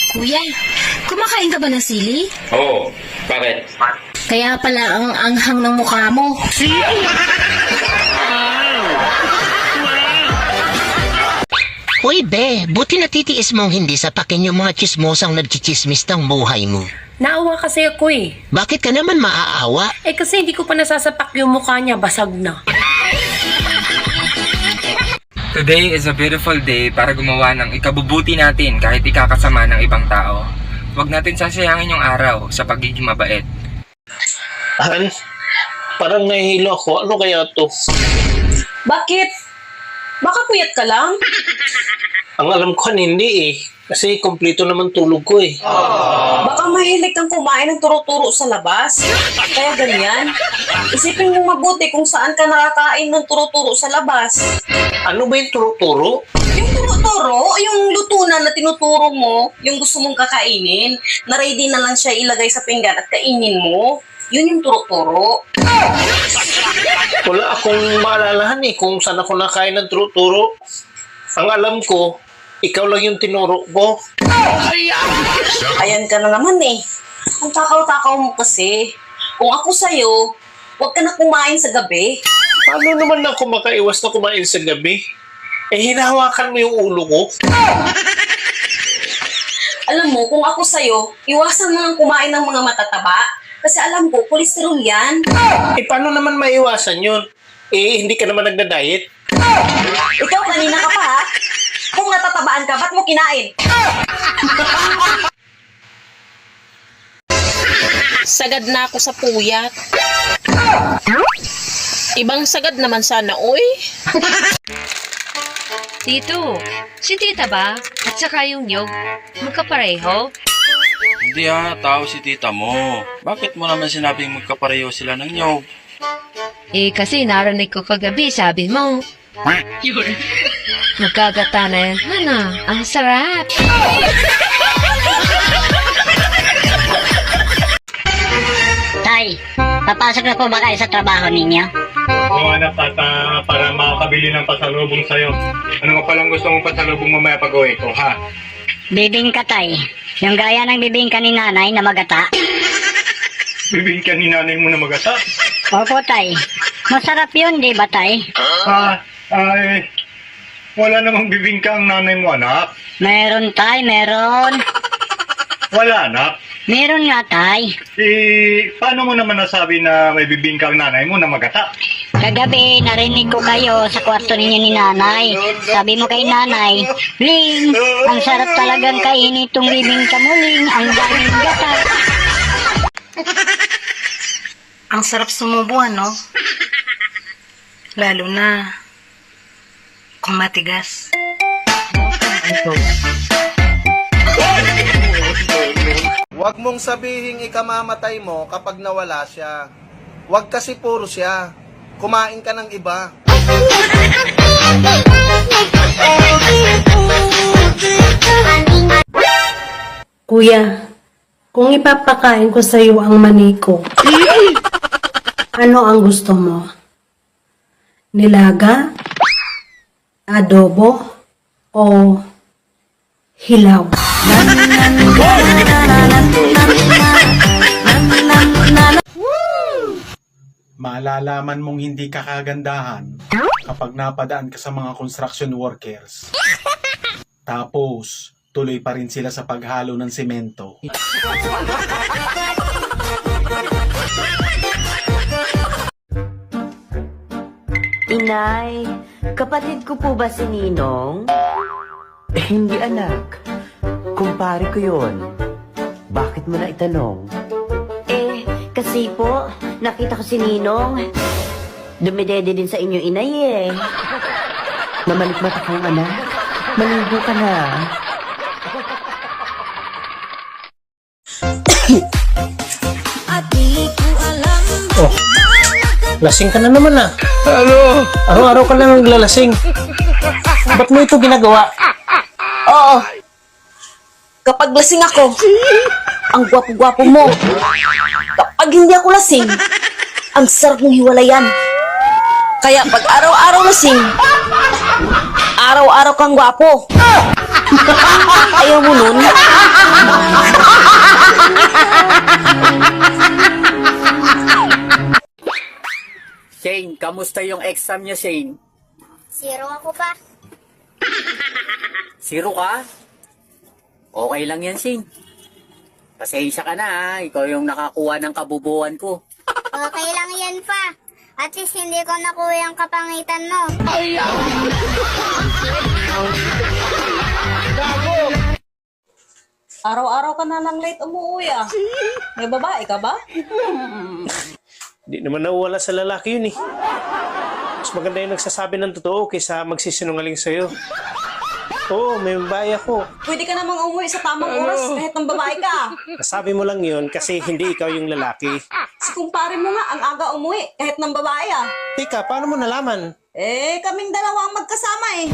Kuya, kumakain ka ba ng sili? Oo, bakit? Kaya pala ang anghang ng mukha mo. Uy, be, buti natitiis mong hindi sapakin yung mga chismosang nagchichismis ng buhay mo. Naawa kasi ako eh. Bakit ka naman maaawa? Eh kasi hindi ko pa nasasapak yung mukha niya, basag na. Today is a beautiful day para gumawa ng ikabubuti natin kahit ikakasama ng ibang tao. Huwag natin sasayangin yung araw sa pagiging mabait. Han, parang nahihilo ako. Ano kaya to? Bakit? Baka puyat ka lang? Ang alam ko hindi eh. Kasi kompleto naman tulog ko eh. Baka mahilig kang kumain ng turo-turo sa labas? Kaya ganyan? Isipin mong mabuti kung saan ka nakakain ng turo-turo sa labas. Ano ba yung turo-turo? Yung turo-turo, yung lutunan na tinuturo mo, yung gusto mong kakainin, na ready na lang siya ilagay sa pinggan at kainin mo, yun yung turo-turo. Wala akong maalalahan eh kung saan ako nakain ng turo-turo. Ang alam ko, ikaw lang yung tinuro ko. Ayan ka na naman eh. Ang takaw-takaw mo kasi. Kung ako sa'yo, huwag ka na kumain sa gabi. Paano naman ako makaiwas na kumain sa gabi? Eh, hinahawakan mo yung ulo ko. Alam mo, kung ako sa'yo, iwasan mo nang kumain ng mga matataba. Kasi alam ko, kolesterol yan. Eh, paano naman maiwasan yun? Eh, hindi ka naman nagda-diet. Ikaw, kanina ka pa ha? Kung natatabaan ka, ba't mo kinain? Sagad na ako sa puyat. Ibang sagad naman sana, oy. Tito, si tita ba? At saka yung nyog, magkapareho? Hindi tao si tita mo. Bakit mo naman sinabing magkapareho sila ng nyog? Eh, kasi narinig ko kagabi, sabi mo. Magkagata na yan. Ano? Ang sarap. Tay, papasok na po ba kayo sa trabaho ninyo? Oo anak, at para makakabili ng pasalubong sa'yo. Ano nga palang gusto mong pasalubong mamaya pag-uwi ko, ha? Bibingka, tay. Yung gaya ng bibingka ni nanay na magata. Bibingka ni nanay mo na magata? Opo, tay. Masarap yun, di ba, tay? Ay, wala namang bibingka ang nanay mo, anak. Meron, tay, meron. Wala, anak. Meron nga, tay. Paano mo naman nasabi na may bibingka ang nanay mo na magata? Kagabi, narinig ko kayo sa kwarto ninyo ni nanay. Sabi mo kay nanay, Ling, ang sarap talagang kainin itong bibingka mo, Ling. Ang daming gata. Ang sarap sumubo, no? Lalo na kung matigas. Huwag mong sabihing ikamamatay mo kapag nawala siya. Huwag kasi puro siya. Kumain ka ng iba. Kuya, kung ipapakain ko sa iyo ang maniko, ano ang gusto mo? Nilaga, adobo, o hilaw? Maalalaman mong hindi ka kagandahan kapag napadaan ka sa mga construction workers. Tapos, tuloy pa rin sila sa paghalo ng semento. Inay, kapatid ko po ba si Ninong? Hindi anak, kumpare ko yun. Bakit mo na itanong? Kasi po, nakita ko si Ninong. Dumidede din sa inyo inay eh. Mamalikmata kang anak, maligo ka na. Oh, lasing ka na naman ah. Ano? Araw-araw ka lang naglalasing. Ba't mo ito ginagawa? Oo. Kapag lasing ako, ang gwapo-gwapo mo. Kapag hindi ako lasing, ang sarap mong hiwalayan. Kaya pag araw-araw lasing, araw-araw kang gwapo. Ayaw mo nun? kamusta yung exam niya, Shane? 0 ako pa. 0 ka? Okay lang yan, Shane. Pasensya ka na ha, ikaw yung nakakuha ng kabubuan ko. Okay lang yan pa. At least hindi ko nakuha yung kapangitan mo. Araw-araw ka na lang late umuwi ah. May babae ka ba? Di naman nawala sa lalaki yun eh. Mas maganda yung nagsasabi ng totoo kaysa magsisinungaling sa'yo. Oo, may babae ako. Pwede ka namang umuwi sa tamang oras kahit ng babae ka. Nasabi mo lang yun kasi hindi ikaw yung lalaki. Si kumpare mo nga ang aga umuwi kahit ng babae ah. Tika, paano mo nalaman? Eh, kaming dalawa ang magkasama eh.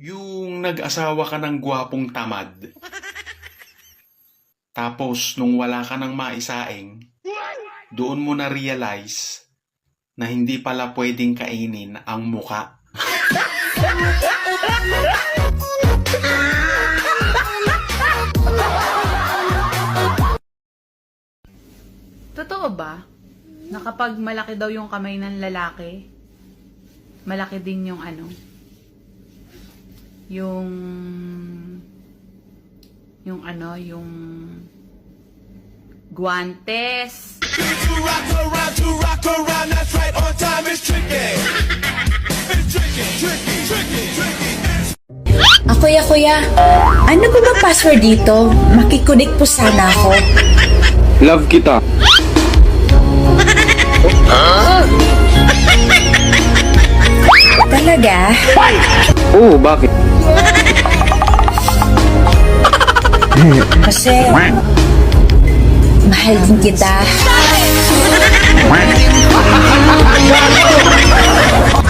Yung nag-asawa ka ng gwapong tamad. Tapos, nung wala ka ng maisaing, doon mo na-realize na hindi pala pwedeng kainin ang muka. Totoo ba na kapag malaki daw yung kamay ng lalaki, malaki din yung ano? Yung guantes. Kuya, ano ba bang password dito? Makikunik po sana ako. Love kita. Talaga? Oo, bakit? Kasi mahal din kita.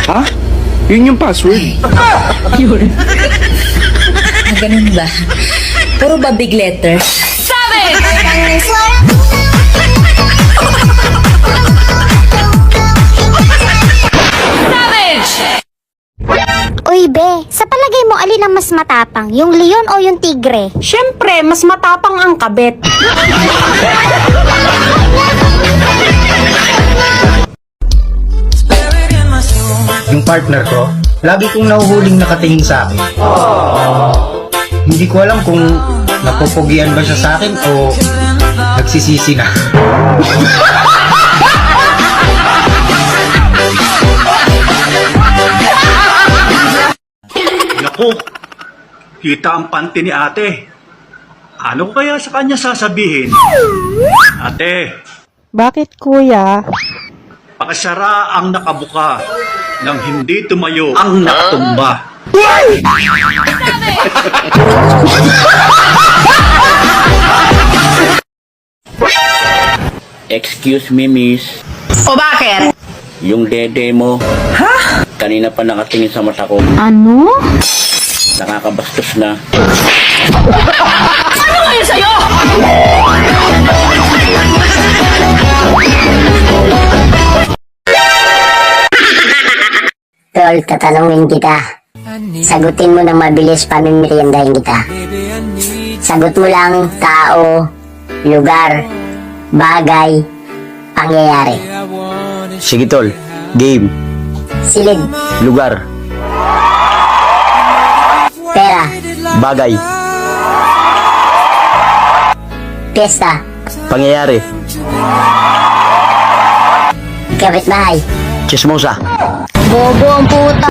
Ha? Yun yung password. Yun. Ganun ba? Puro ba big letter? Uy, be, sa palagay mo alin ang mas matapang? Yung leon o yung tigre? Siyempre, mas matapang ang kabet. Yung partner ko, lagi kong nahuhuling nakatingin sa akin. Hindi ko alam kung napupugian ba siya sa akin o nagsisisi na. Naku, kita ang panty ni ate. Ano ko kaya sa kanya sasabihin? Ate, Bakit kuya? pakasara ang nakabuka nang hindi tumayo ang nakatumba. Excuse me, miss. O bakit? Yung dede mo. Ha? Kanina pa nakatingin sa mata ko. Ano? Nakakabastos na. Ano kayo sa'yo? Tol, tatanungin kita. Sagutin mo ng mabilis, pamimeriendahin kita. Sagot mo lang tao, lugar, bagay, pangyayari. Sige tol, game, Silid, lugar, pera, bagay, piyesta, pangyayari, kapitbahay. chismosa. Bobo ang puta.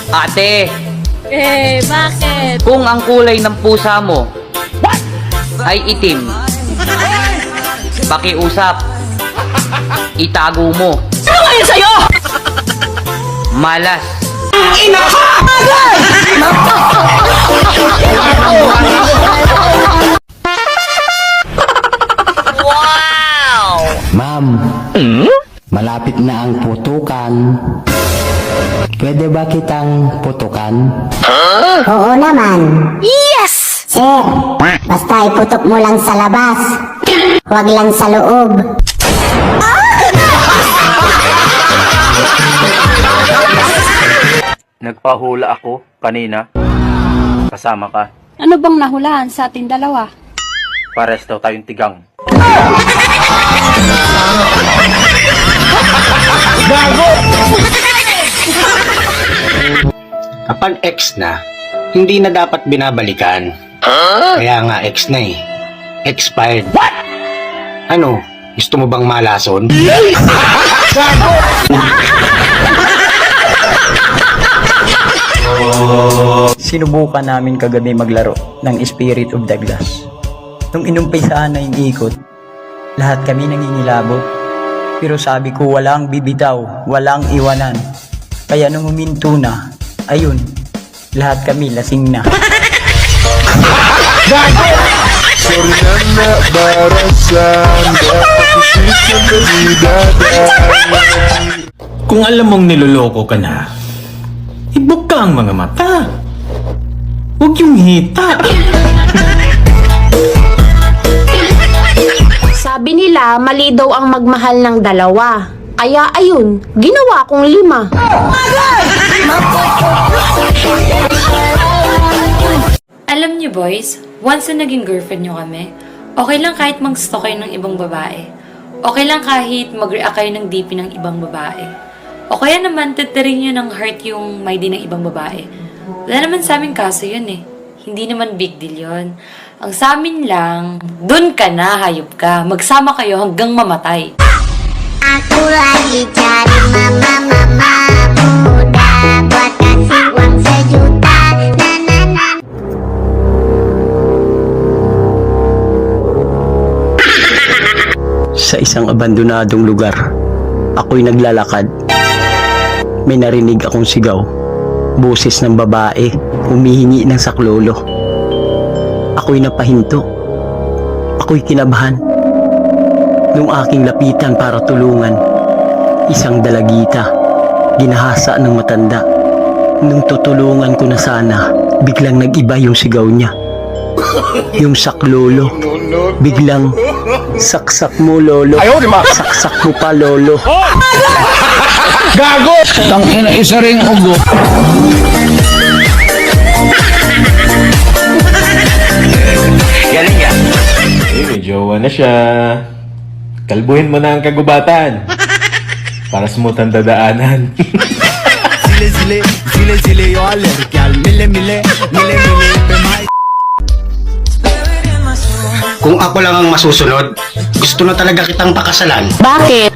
Ate, Bakit? kung ang kulay ng pusa mo ay itim, pakiusap, itago mo. Ano kayo sa'yo? Malas. Ina ka! Ma'am, malapit na ang putukan. Pwede ba kitang putukan? Oo naman. Yes! Sir, basta iputok mo lang sa labas. Huwag lang sa loob. Nagpahula ako kanina. Kasama ka. Ano bang nahulaan sa ating dalawa? Pares daw tayong tigang. Kapag ex na, hindi na dapat binabalikan. Kaya nga ex na eh. Expired. What? Ano? Gusto mo bang malason? Sinubukan namin kagabi maglaro ng Spirit of the Glass. Nung inumpisa na yung ikot, lahat kami nangingilabot. Pero sabi ko walang bibitaw, walang iwanan. Kaya nung huminto na, ayun, lahat kami lasing na. Kung alam mong niloloko ka na, ibukka ang mga mata. Huwag yung hita. Sabi nila, mali daw ang magmahal ng dalawa. Kaya ayun, ginawa kong 5. Alam niyo boys, once na naging girlfriend niyo kami, okay lang kahit mag-stalk kayo ng ibang babae. Okay lang kahit mag-react kayo ng DP ng ibang babae. O kaya naman, titirin niyo ng heart yung may din ng ibang babae. Wala naman sa amin kaso yun eh. Hindi naman big deal yun. Ang sa amin lang, dun ka na, hayop ka. Magsama kayo hanggang mamatay. Aku lagi cari mama muda buat kasih uang 1 juta. Sa isang abandonadong lugar, ako'y naglalakad. May narinig akong sigaw. Boses ng babae, humihingi ng saklolo. Ako'y napahinto. Ako'y kinabahan. Nung aking lapitan para tulungan, isang dalagita, ginahasa ng matanda. Nung tutulungan ko na sana, biglang nag-iba yung sigaw niya. Yung saklolo, biglang saksak mo lolo, saksak mo pa lolo. Gago! Tangina, isa ring ugo. Galing yan. May jowa na siya. Kalbuhin mo na ang kagubatan. Para smooth ang dadaanan. Kung ako lang ang masusunod, gusto na talaga kitang pakasalan. Bakit?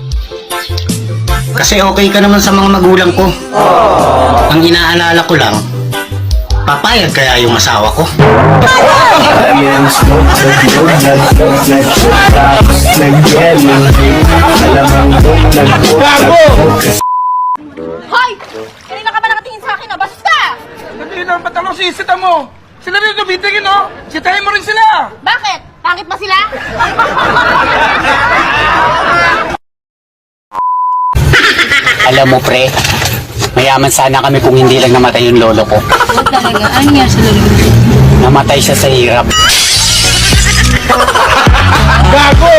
Kasi okay ka naman sa mga magulang ko. Ang inaalala ko lang, papayag kaya yung asawa ko? Hoy! Kanina ka ba nakatingin sa akin, no? Bastos ka! Kanina, ba't ano sisita mo? Sila rin tumitingin, no? Sitahin mo rin sila! Bakit? Pangit ba sila? Alam mo pre, mayaman sana kami kung hindi lang namatay yung lolo ko. Oo talaga, ano nga sa lolo? Namatay siya sa hirap. Gago!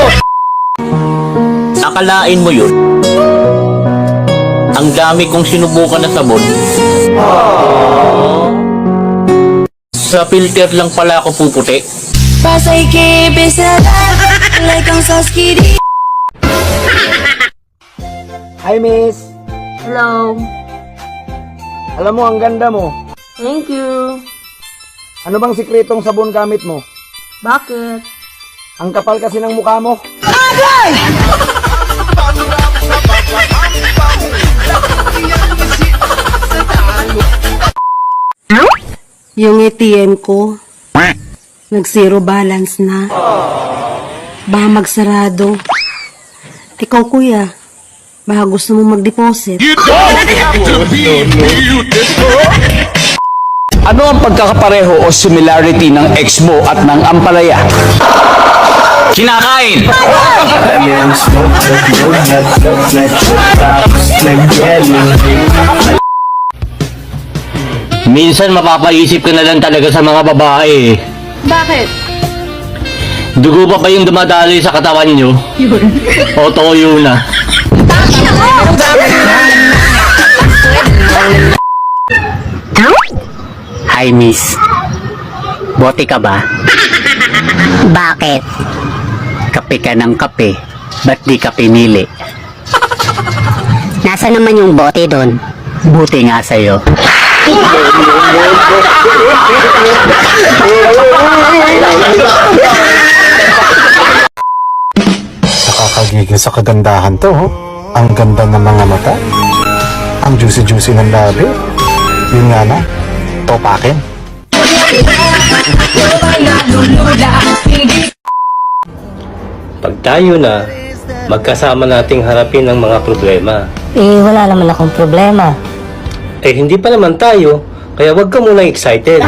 Akalain mo yun? Ang dami kong sinubukan na sabon. Sa filter lang pala ako puputi. Pasay que besará like ang saskiri. Hi, miss. Hello. Alam mo, ang ganda mo. Thank you. Ano bang sikretong sabon gamit mo? Bakit? Ang kapal kasi ng mukha mo. Yung ATM ko, nag-zero balance na. Baka magsarado. Ikaw kuya, baka gusto mo mag-deposit. Ano ang pagkakapareho o similarity ng ex mo at ng ampalaya? Kinakain! Minsan mapapaisip ka na lang talaga sa mga babae. Bakit? Dugo pa ba yung dumadaloy sa katawan nyo? Yun. O toyo na? Tangina mo! Hi, miss. Bote ka ba? Bakit? Kape ka ng kape. Ba't di ka pinili? Nasa naman yung bote doon? Buti nga sa'yo. Nakakagigil sa kagandahan to, oh. Ang ganda ng mga mata. Ang juicy-juicy ng labi. Yun nga na, topakin. Pag tayo na, magkasama nating harapin ang mga problema. Eh, wala naman akong problema. Eh, hindi pa naman tayo, kaya wag ka muna excited.